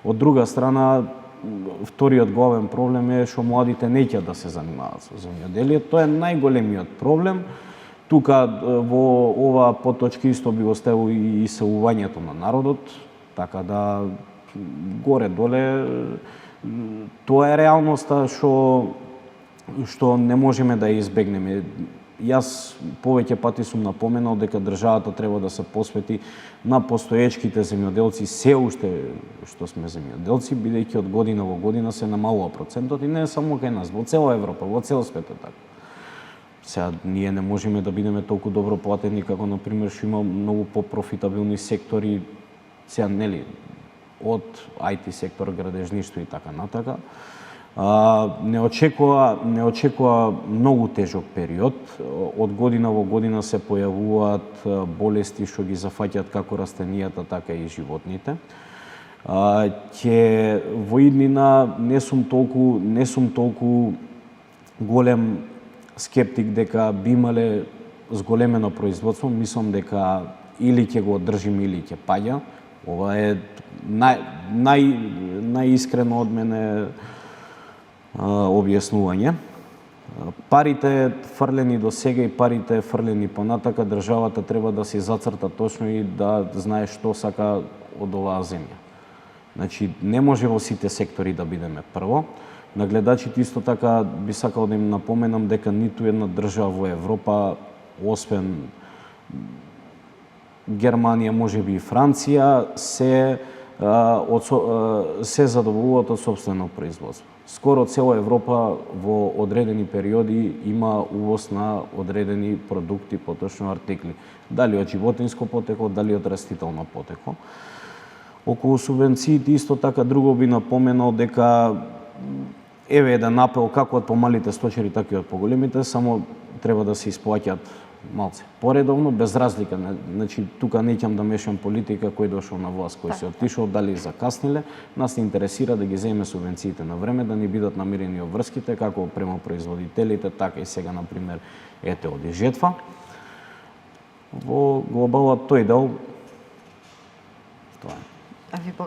Од друга страна, вториот главен проблем е што младите неќе да се занимаваат со земјоделие. Тоа е најголемиот проблем. Тука во ова поточка исто би оставил и иселувањето на народот, така да горе-доле тоа е реалноста што не можеме да ја избегнеме. Јас повеќе пати сум напоменал дека државата треба да се посвети на постоечките земјоделци, се уште што сме земјоделци, бидејќи од година во година се намалува процентот и не само кај нас, во цела Европа, во цел свет е така. Сега ние не можеме да бидеме толку добро платени како на пример што има многу попрофитабилни сектори, сега нели од IT сектор, градежништво и така натака. Не очекува многу тежок период. Од година во година се појавуваат болести што ги зафаќаат како растенијата, така и животните. Ќе во иднина не сум толку голем скептик дека би имале зголемено производство. Мислам дека или ќе го одржиме или ќе паѓа. Ова е најискрено од мене објаснување. Парите фрлени до сега и парите фрлени понатака, државата треба да се зацрта точно и да знае што сака од оваа земја. Значи, не може во сите сектори да бидеме прво. На гледачите исто така би сакал да им напоменам дека ниту една држава во Европа, освен Германија, можеби и Франција, се задоволуваат од сопствено производство. Скоро цела Европа во одредени периоди има увоз на одредени продукти, поточно артикли. Дали од животинско потекло, дали од растително потекло. Околу субвенциите исто така друго би напоменал дека еве еден апел како од помалите сточари, така и од поголемите, само треба да се исплаќаат малце поредовно, без разлика. Значи, тука неќам да мешам политика, кој дошол на власт, кој се оттишол, дали закасниле. Нас не интересира да ги земеме субвенциите на време, да ни бидат намирени обврските, како према производителите, така и сега, например, ете оди жетва. Во глобалот тој дел, тоа е.